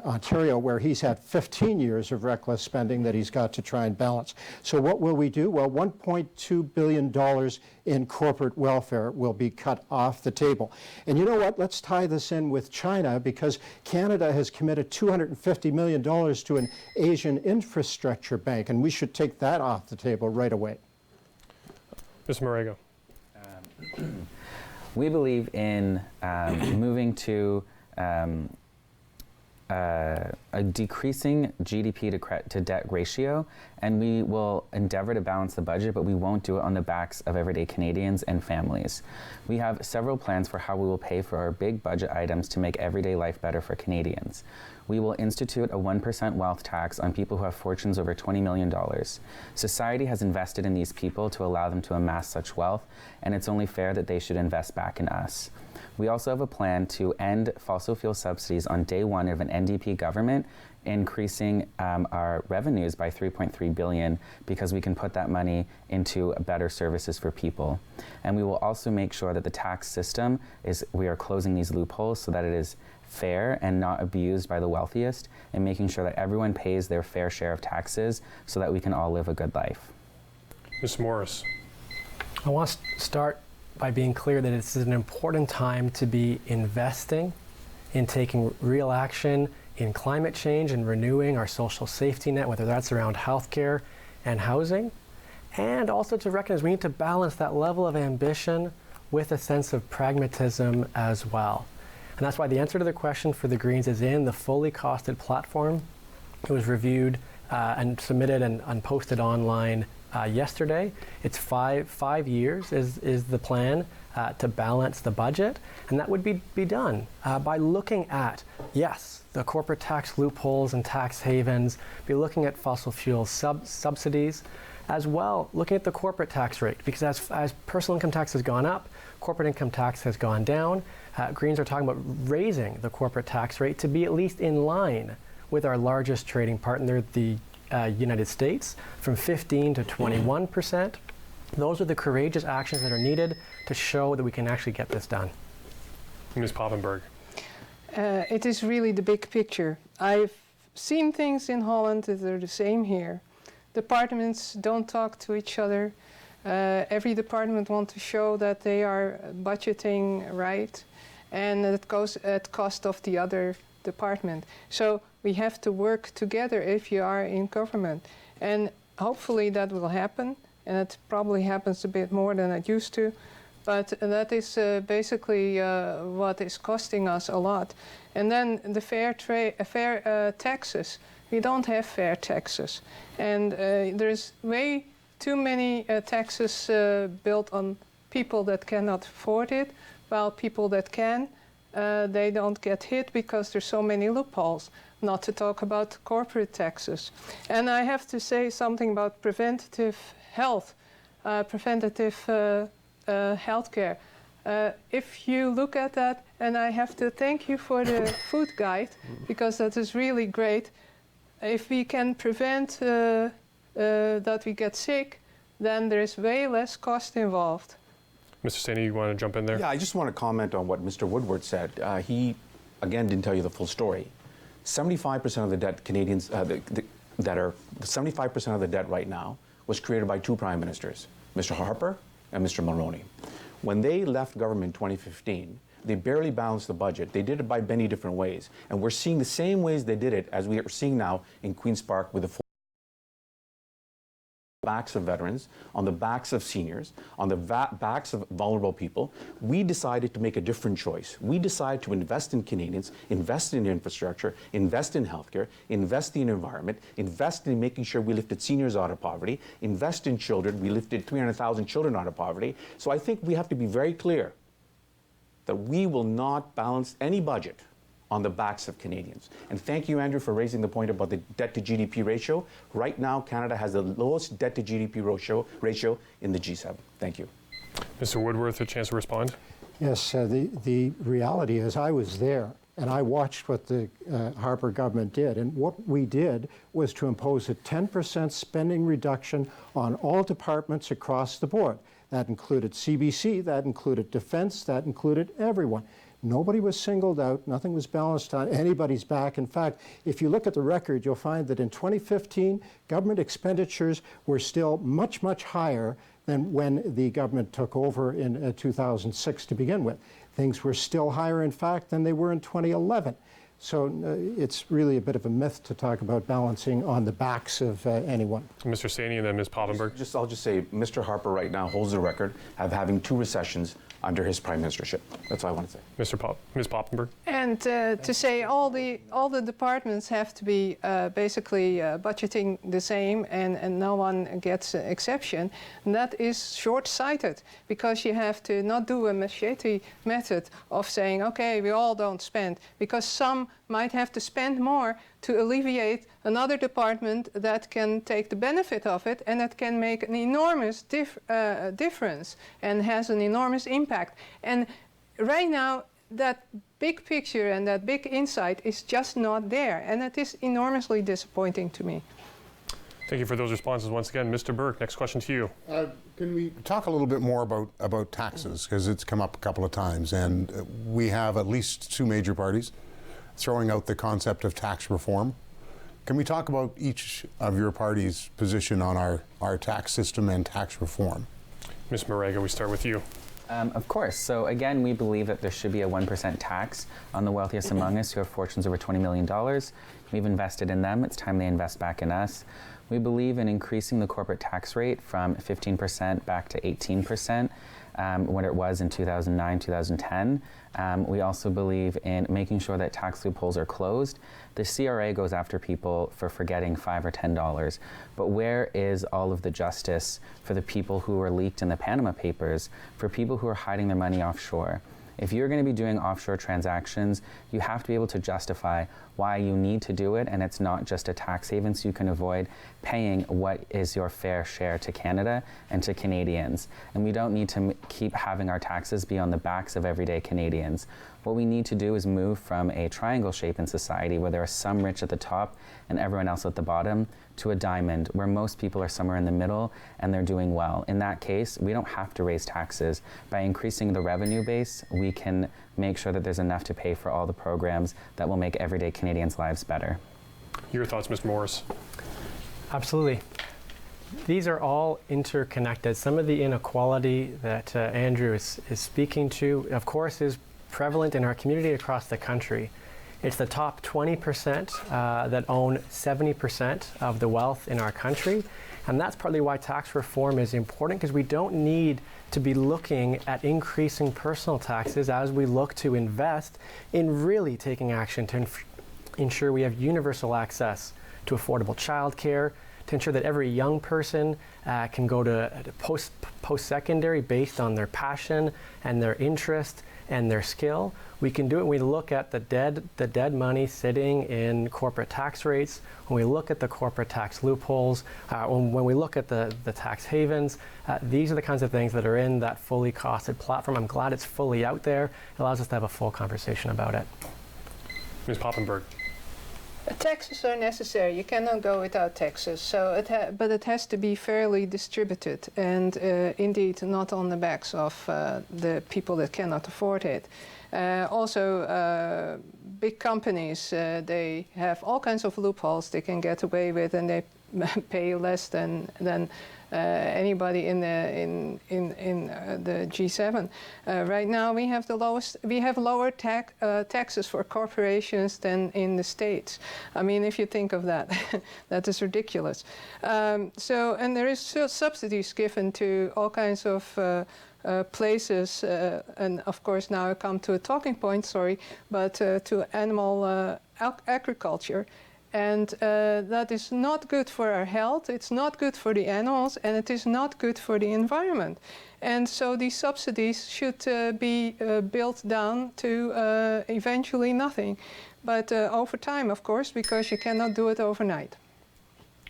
Ontario, where he's had 15 years of reckless spending that he's got to try and balance. So what will we do? Well, $1.2 billion in corporate welfare will be cut off the table. And you know what? Let's tie this in with China, because Canada has committed $250 million to an Asian infrastructure bank, and we should take that off the table right away. Ms. Marega. We believe in moving to a decreasing GDP to debt ratio, and we will endeavor to balance the budget, but we won't do it on the backs of everyday Canadians and families. We have several plans for how we will pay for our big budget items to make everyday life better for Canadians. We will institute a 1% wealth tax on people who have fortunes over $20 million. Society has invested in these people to allow them to amass such wealth, and it's only fair that they should invest back in us. We also have a plan to end fossil fuel subsidies on day one of an NDP government, increasing our revenues by $3.3 billion, because we can put that money into better services for people. And we will also make sure that the tax system we are closing these loopholes so that it is fair and not abused by the wealthiest, and making sure that everyone pays their fair share of taxes so that we can all live a good life. Ms. Morris. I want to start by being clear that this is an important time to be investing in taking real action in climate change and renewing our social safety net, whether that's around healthcare and housing, and also to recognize we need to balance that level of ambition with a sense of pragmatism as well. And that's why the answer to the question for the Greens is in the fully costed platform. It was reviewed and submitted and posted online yesterday. It's five years is the plan to balance the budget, and that would be done by looking at, yes, the corporate tax loopholes and tax havens, be looking at fossil fuel subsidies, as well looking at the corporate tax rate, because as personal income tax has gone up, corporate income tax has gone down. Greens are talking about raising the corporate tax rate to be at least in line with our largest trading partner, the United States, from 15 to 21%. Those are the courageous actions that are needed to show that we can actually get this done. Ms. Poppenberg. It is really the big picture. I've seen things in Holland that are the same here. Departments don't talk to each other. Every department wants to show that they are budgeting right, and it goes at cost of the other department. So we have to work together if you are in government. And hopefully that will happen, and it probably happens a bit more than it used to. But that is basically what is costing us a lot. And then the fair taxes. We don't have fair taxes. And there's way too many taxes built on people that cannot afford it, while people that can, they don't get hit because there's so many loopholes, not to talk about corporate taxes. And I have to say something about preventative health, preventative healthcare. If you look at that, and I have to thank you for the food guide, because that is really great. If we can prevent that we get sick, then there's way less cost involved. Mr. Saini, you want to jump in there? Yeah, I just want to comment on what Mr. Woodward said. He, again, didn't tell you the full story. 75% of the debt Canadians, 75% of the debt right now was created by two prime ministers, Mr. Harper and Mr. Mulroney. When they left government in 2015, they barely balanced the budget. They did it by many different ways. And we're seeing the same ways they did it as we are seeing now in Queen's Park with the backs of veterans, on the backs of seniors, on the backs of vulnerable people. We decided to make a different choice. We decided to invest in Canadians, invest in infrastructure, invest in healthcare, invest in environment, invest in making sure we lifted seniors out of poverty, invest in children. We lifted 300,000 children out of poverty. So I think we have to be very clear that we will not balance any budget on the backs of Canadians. And thank you, Andrew, for raising the point about the debt to GDP ratio. Right now, Canada has the lowest debt to GDP ratio in the G7. Thank you. Mr. Woodworth, a chance to respond? Yes, the reality is I was there and I watched what the Harper government did. And what we did was to impose a 10% spending reduction on all departments across the board. That included CBC, that included defense, that included everyone. Nobody was singled out. Nothing was balanced on anybody's back. In fact, if you look at the record, you'll find that in 2015, government expenditures were still much, much higher than when the government took over in 2006 to begin with. Things were still higher, in fact, than they were in 2011. So it's really a bit of a myth to talk about balancing on the backs of anyone. Mr. Saini and then Ms. Poppenberg. I'll just say, Mr. Harper right now holds the record of having 2 recessions under his prime ministership. That's all I want to say. Ms. Poppenberg. And to say all the departments have to be basically budgeting the same and no one gets an exception, that is short-sighted, because you have to not do a machete method of saying, okay, we all don't spend, because some might have to spend more to alleviate another department that can take the benefit of it and that can make an enormous difference and has an enormous impact. And right now, that big picture and that big insight is just not there, and it is enormously disappointing to me. Thank you for those responses once again. Mr. Burke, next question to you. Can we talk a little bit more about taxes, because it's come up a couple of times, and we have at least 2 major parties throwing out the concept of tax reform. Can we talk about each of your party's position on our tax system and tax reform? Ms. Moraga, we start with you. Of course. So again, we believe that there should be a 1% tax on the wealthiest among us who have fortunes over $20 million. We've invested in them. It's time they invest back in us. We believe in increasing the corporate tax rate from 15% back to 18%, what it was in 2009, 2010. We also believe in making sure that tax loopholes are closed. The CRA goes after people for forgetting $5 or $10, but where is all of the justice for the people who were leaked in the Panama Papers, for people who are hiding their money offshore? If you're going to be doing offshore transactions, you have to be able to justify why you need to do it, and it's not just a tax haven, so you can avoid paying what is your fair share to Canada and to Canadians. And we don't need to keep having our taxes be on the backs of everyday Canadians. What we need to do is move from a triangle shape in society where there are some rich at the top and everyone else at the bottom, to a diamond where most people are somewhere in the middle and they're doing well. In that case, we don't have to raise taxes. By increasing the revenue base, we can make sure that there's enough to pay for all the programs that will make everyday Canadians' lives better. Your thoughts, Mr. Morris? Absolutely. These are all interconnected. Some of the inequality that Andrew is speaking to, of course, is prevalent in our community across the country. It's the top 20% that own 70% of the wealth in our country. And that's partly why tax reform is important, because we don't need to be looking at increasing personal taxes as we look to invest in really taking action to ensure we have universal access to affordable childcare, to ensure that every young person can go to post-secondary based on their passion and their interest and their skill. We can do it when we look at the dead money sitting in corporate tax rates, when we look at the corporate tax loopholes, when we look at the tax havens. These are the kinds of things that are in that fully costed platform. I'm glad it's fully out there. It allows us to have a full conversation about it. Ms. Poppenberg. Taxes are necessary. You cannot go without taxes. So, but it has to be fairly distributed, and indeed not on the backs of the people that cannot afford it. Also, big companies, they have all kinds of loopholes they can get away with, and they pay less than anybody in the G7. Right now, we have lower taxes for corporations than in the States. I mean, if you think of that, that is ridiculous. And there is subsidies given to all kinds of places, and of course now I come to a talking point, sorry, but to animal agriculture. And that is not good for our health, it's not good for the animals, and it is not good for the environment. And so these subsidies should be built down to eventually nothing. But over time, of course, because you cannot do it overnight.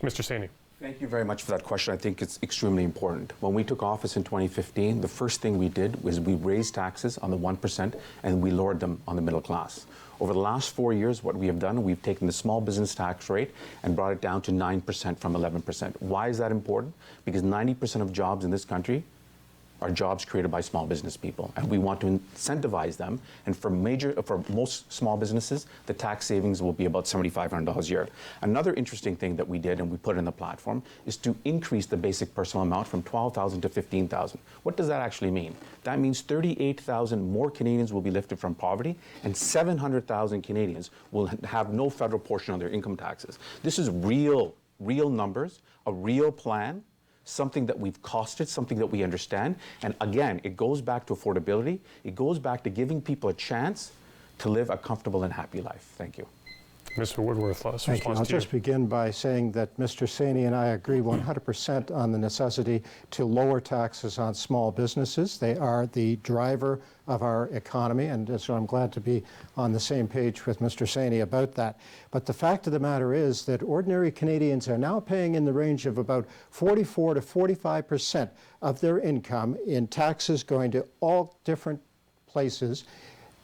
Mr. Saini. Thank you very much for that question. I think it's extremely important. When we took office in 2015, the first thing we did was we raised taxes on the 1% and we lowered them on the middle class. Over the last 4 years, what we have done, we've taken the small business tax rate and brought it down to 9% from 11%. Why is that important? Because 90% of jobs in this country are jobs created by small business people, and we want to incentivize them. And for most small businesses, the tax savings will be about $7,500 a year. Another interesting thing that we did and we put in the platform is to increase the basic personal amount from $12,000 to $15,000. What does that actually mean? That means 38,000 more Canadians will be lifted from poverty, and 700,000 Canadians will have no federal portion on their income taxes. This is real numbers, a real plan, something that we've costed, something that we understand. And again, it goes back to affordability. It goes back to giving people a chance to live a comfortable and happy life. Thank you. Mr. Woodworth, last Thank you. response I'll to you. just begin by saying that Mr. Saini and I agree 100% on the necessity to lower taxes on small businesses. They are the driver of our economy, and so I'm glad to be on the same page with Mr. Saini about that. But the fact of the matter is that ordinary Canadians are now paying in the range of about 44 to 45% of their income in taxes going to all different places,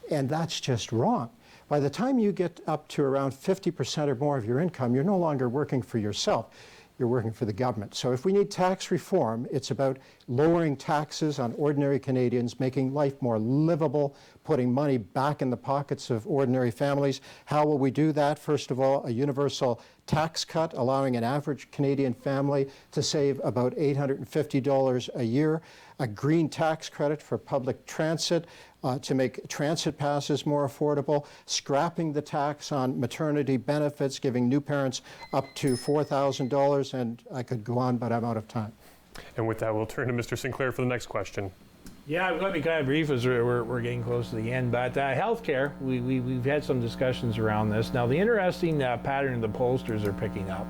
and that's just wrong. By the time you get up to around 50% or more of your income, you're no longer working for yourself. You're working for the government. So if we need tax reform, it's about lowering taxes on ordinary Canadians, making life more livable, putting money back in the pockets of ordinary families. How will we do that? First of all, a universal tax cut, allowing an average Canadian family to save about $850 a year, a green tax credit for public transit, to make transit passes more affordable, scrapping the tax on maternity benefits, giving new parents up to $4,000, and I could go on, but I'm out of time. And with that, we'll turn to Mr. Sinclair for the next question. Yeah, I'm going to be kind of brief as we're getting close to the end. But healthcare, we've had some discussions around this. Now, the interesting pattern the pollsters are picking up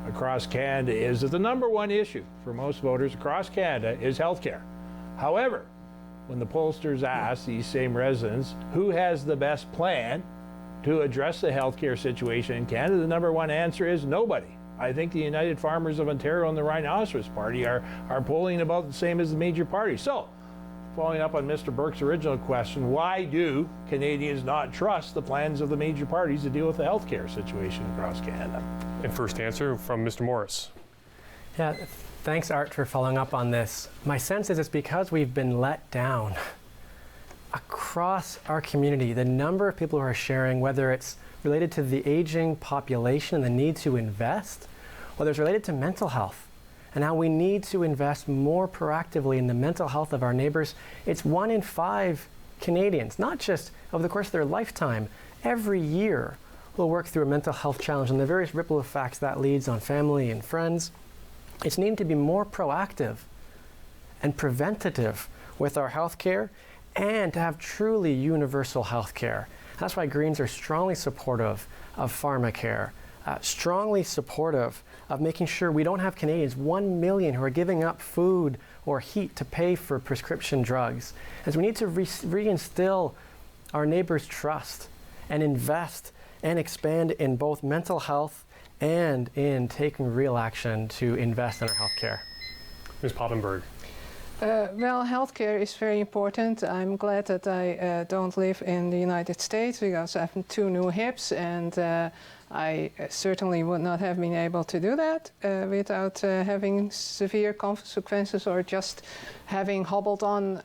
across Canada is that the number one issue for most voters across Canada is healthcare. However, when the pollsters ask these same residents who has the best plan to address the healthcare situation in Canada, the number one answer is nobody. I think the United Farmers of Ontario and the Rhinoceros Party are polling about the same as the major parties. So, following up on Mr. Burke's original question, why do Canadians not trust the plans of the major parties to deal with the healthcare situation across Canada? And first answer from Mr. Morris. Yeah, thanks, Art, for following up on this. My sense is it's because we've been let down. Across our community, the number of people who are sharing, whether it's related to the aging population and the need to invest, whether it's related to mental health, and how we need to invest more proactively in the mental health of our neighbors. It's 1 in 5 Canadians, not just over the course of their lifetime, every year will work through a mental health challenge and the various ripple effects that leads on family and friends. It's needing to be more proactive and preventative with our health care and to have truly universal health care. That's why Greens are strongly supportive of pharmacare, strongly supportive of making sure we don't have Canadians, 1 million, who are giving up food or heat to pay for prescription drugs. As we need to reinstill our neighbors' trust and invest and expand in both mental health and in taking real action to invest in our health care. Ms. Poppenberg. Well, healthcare is very important. I'm glad that I don't live in the United States because I have 2 new hips, and I certainly would not have been able to do that without having severe consequences or just having hobbled on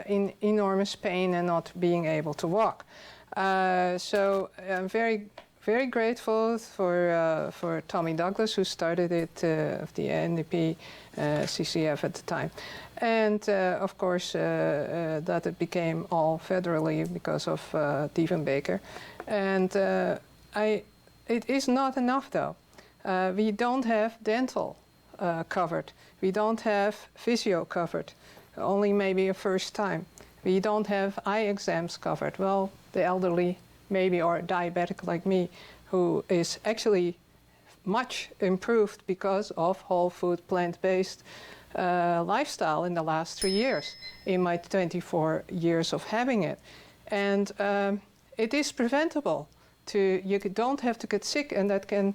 in enormous pain and not being able to walk. So I'm very very grateful for Tommy Douglas, who started it, of the NDP CCF at the time. And of course, that it became all federally because of Dievenbaker. And it is not enough, though. We don't have dental covered. We don't have physio covered, only maybe a first time. We don't have eye exams covered. Well, the elderly, maybe, or diabetic like me, who is actually much improved because of whole food, plant-based lifestyle in the last 3 years, in my 24 years of having it. And it is preventable. You don't have to get sick, and that can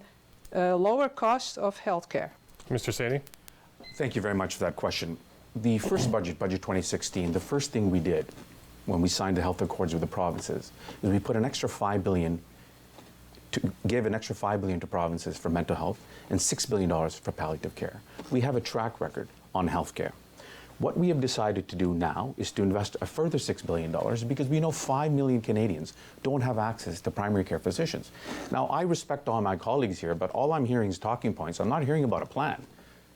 lower cost of healthcare. Mr. Saini? Thank you very much for that question. The first budget 2016, the first thing we did when we signed the health accords with the provinces is we put an extra $5 billion give an extra $5 billion to provinces for mental health and $6 billion for palliative care. We have a track record on healthcare. What we have decided to do now is to invest a further $6 billion because we know 5 million Canadians don't have access to primary care physicians. Now, I respect all my colleagues here, but all I'm hearing is talking points. I'm not hearing about a plan.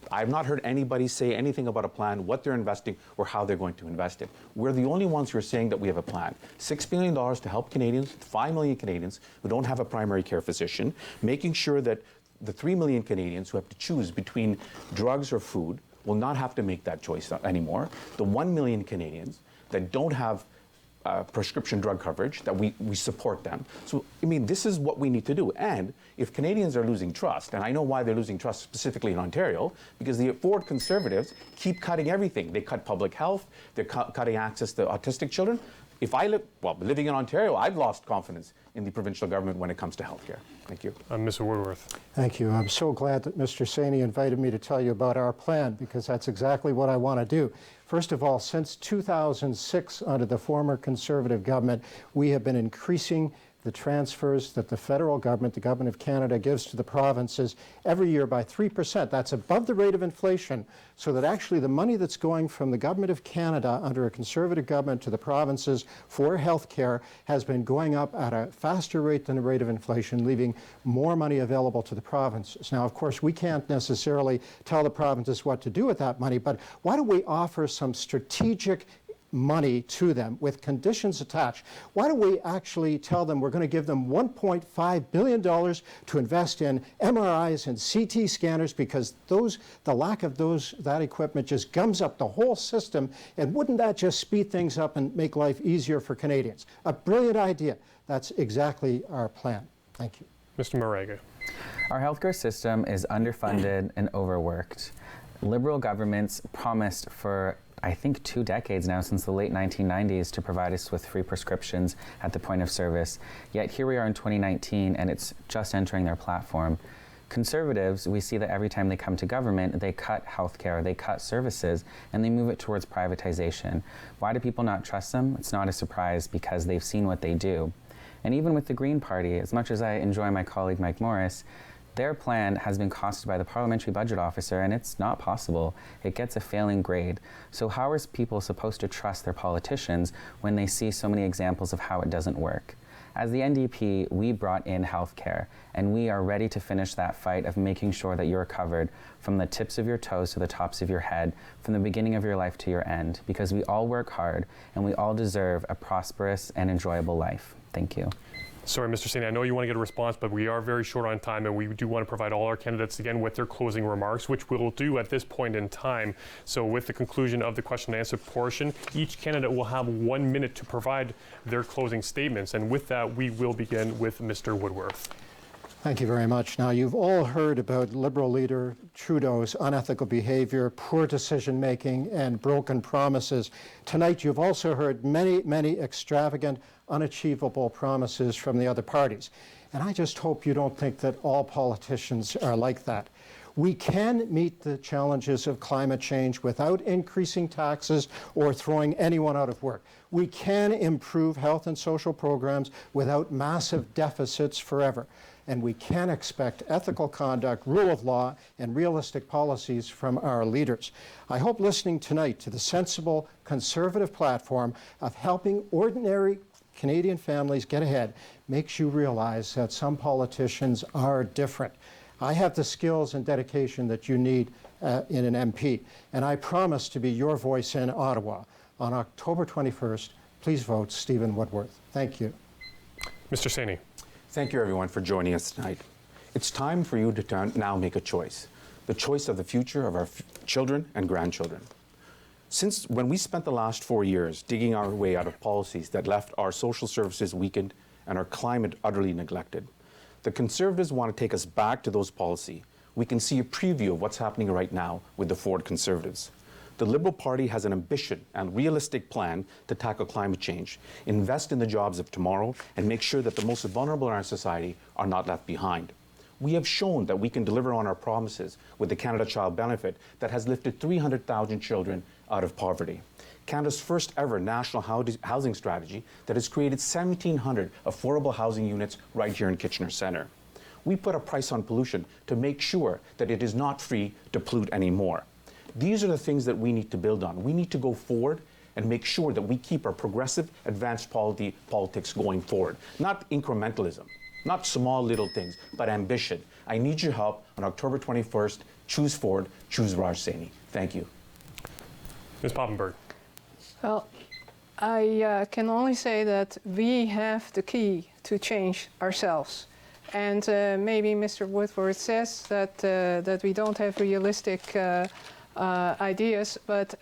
I've not heard anybody say anything about a plan, what they're investing, or how they're going to invest it. We're the only ones who are saying that we have a plan. $6 billion to help Canadians, 5 million Canadians who don't have a primary care physician, making sure that the 3 million Canadians who have to choose between drugs or food will not have to make that choice anymore. The 1 million Canadians that don't have prescription drug coverage, that we support them. So, I mean, this is what we need to do. And if Canadians are losing trust, and I know why they're losing trust specifically in Ontario, because the Ford Conservatives keep cutting everything. They cut public health, they're cutting access to autistic children. If I live, well, living in Ontario, I've lost confidence in the provincial government when it comes to healthcare. Thank you. Mr. Woodworth. Thank you. I'm so glad that Mr. Saini invited me to tell you about our plan, because that's exactly what I want to do. First of all, since 2006, under the former Conservative government, we have been increasing the transfers that the federal government, the government of Canada, gives to the provinces every year by 3%. That's above the rate of inflation, so that actually the money that's going from the government of Canada under a Conservative government to the provinces for health care has been going up at a faster rate than the rate of inflation, leaving more money available to the provinces. Now, of course, we can't necessarily tell the provinces what to do with that money, but why don't we offer some strategic money to them with conditions attached? That we actually tell them we're going to give them $1.5 billion to invest in MRIs and CT scanners, because the lack of that equipment just gums up the whole system, and wouldn't that just speed things up and make life easier for Canadians? A brilliant idea. That's exactly our plan. Thank you. Mr. Moraga. Our healthcare system is underfunded and overworked. Liberal governments promised for I think 2 decades now, since the late 1990s, to provide us with free prescriptions at the point of service. Yet here we are in 2019, and it's just entering their platform. Conservatives, we see that every time they come to government, they cut healthcare, they cut services, and they move it towards privatization. Why do people not trust them? It's not a surprise, because they've seen what they do. And even with the Green Party, as much as I enjoy my colleague Mike Morris, their plan has been costed by the Parliamentary Budget Officer, and it's not possible. It gets a failing grade. So how are people supposed to trust their politicians when they see so many examples of how it doesn't work? As the NDP, we brought in healthcare, and we are ready to finish that fight of making sure that you're covered from the tips of your toes to the tops of your head, from the beginning of your life to your end, because we all work hard and we all deserve a prosperous and enjoyable life. Thank you. Sorry, Mr. Saini, I know you want to get a response, but we are very short on time, and we do want to provide all our candidates again with their closing remarks, which we will do at this point in time. So with the conclusion of the question and answer portion, each candidate will have 1 minute to provide their closing statements. And with that, we will begin with Mr. Woodworth. Thank you very much. Now, you've all heard about Liberal leader Trudeau's unethical behavior, poor decision-making, and broken promises. Tonight, you've also heard many, many extravagant, unachievable promises from the other parties. And I just hope you don't think that all politicians are like that. We can meet the challenges of climate change without increasing taxes or throwing anyone out of work. We can improve health and social programs without massive deficits forever. And we can expect ethical conduct, rule of law, and realistic policies from our leaders. I hope listening tonight to the sensible Conservative platform of helping ordinary Canadian families, get ahead, makes you realize that some politicians are different. I have the skills and dedication that you need in an MP, and I promise to be your voice in Ottawa. On October 21st, please vote Stephen Woodworth. Thank you. Mr. Saini. Thank you, everyone, for joining us tonight. It's time for you to now make a choice, the choice of the future of our children and grandchildren. Since when we spent the last 4 years digging our way out of policies that left our social services weakened and our climate utterly neglected, the Conservatives want to take us back to those policies. We can see a preview of what's happening right now with the Ford Conservatives. The Liberal Party has an ambitious and realistic plan to tackle climate change, invest in the jobs of tomorrow, and make sure that the most vulnerable in our society are not left behind. We have shown that we can deliver on our promises with the Canada Child Benefit that has lifted 300,000 children out of poverty. Canada's first ever national housing strategy that has created 1,700 affordable housing units right here in Kitchener Centre. We put a price on pollution to make sure that it is not free to pollute anymore. These are the things that we need to build on. We need to go forward and make sure that we keep our progressive, advanced politics going forward. Not incrementalism, not small little things, but ambition. I need your help on October 21st. Choose Ford, choose Raj Saini. Thank you. Ms. Poppenberg. Well, I can only say that we have the key to change ourselves. And maybe Mr. Woodworth says that we don't have realistic ideas, but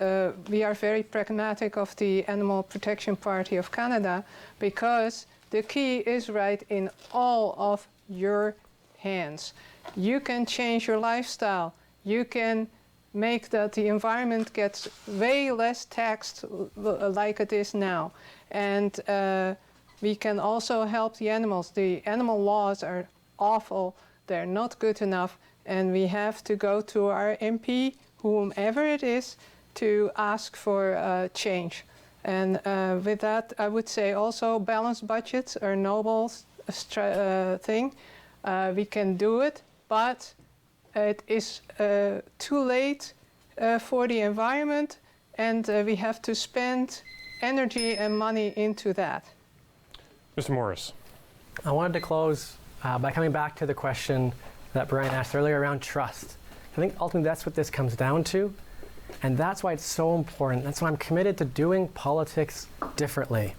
we are very pragmatic of the Animal Protection Party of Canada, because the key is right in all of your hands. You can change your lifestyle. You can make that the environment gets way less taxed like it is now. And we can also help the animals. The animal laws are awful. They're not good enough. And we have to go to our MP, whomever it is, to ask for change. And with that, I would say also balanced budgets are a noble thing. We can do it, but it is too late for the environment, and we have to spend energy and money into that. Mr. Morris. I wanted to close by coming back to the question that Brian asked earlier around trust. I think ultimately that's what this comes down to, and that's why it's so important. That's why I'm committed to doing politics differently.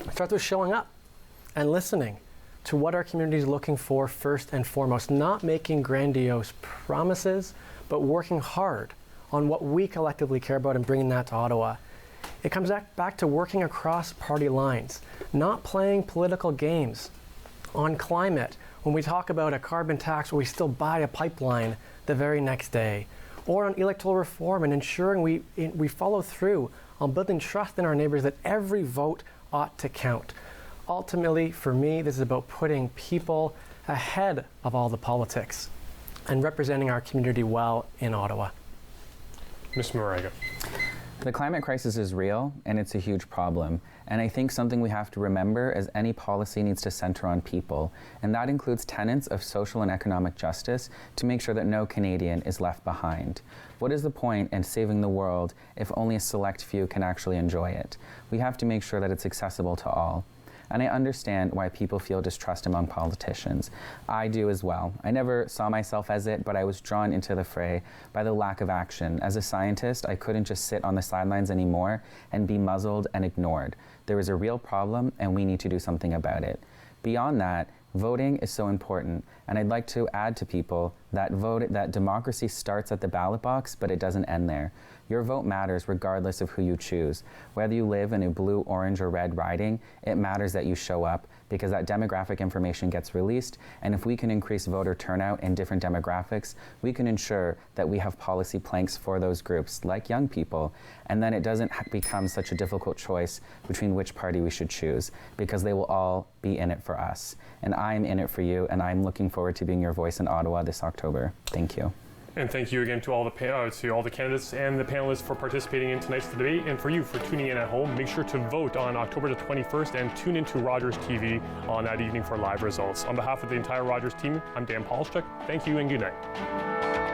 It starts with showing up and listening to what our community is looking for first and foremost, not making grandiose promises, but working hard on what we collectively care about and bringing that to Ottawa. It comes back to working across party lines, not playing political games on climate when we talk about a carbon tax where we still buy a pipeline the very next day, or on electoral reform and ensuring we follow through on building trust in our neighbors that every vote ought to count. Ultimately, for me, this is about putting people ahead of all the politics and representing our community well in Ottawa. Ms. Moraga. The climate crisis is real, and it's a huge problem. And I think something we have to remember is any policy needs to center on people. And that includes tenets of social and economic justice to make sure that no Canadian is left behind. What is the point in saving the world if only a select few can actually enjoy it? We have to make sure that it's accessible to all. And I understand why people feel distrust among politicians. I do as well. I never saw myself as it, but I was drawn into the fray by the lack of action. As a scientist, I couldn't just sit on the sidelines anymore and be muzzled and ignored. There is a real problem, and we need to do something about it. Beyond that, voting is so important, and I'd like to add to people that democracy starts at the ballot box, but it doesn't end there. Your vote matters regardless of who you choose. Whether you live in a blue, orange, or red riding, it matters that you show up because that demographic information gets released, and if we can increase voter turnout in different demographics, we can ensure that we have policy planks for those groups, like young people, and then it doesn't become such a difficult choice between which party we should choose, because they will all be in it for us. And I'm in it for you, and I'm looking forward to being your voice in Ottawa this October. Thank you. And thank you again to all the candidates and the panelists for participating in tonight's debate, and for you for tuning in at home. Make sure to vote on October the 21st and tune into Rogers TV on that evening for live results. On behalf of the entire Rogers team, I'm Dan Polishchuk. Thank you and good night.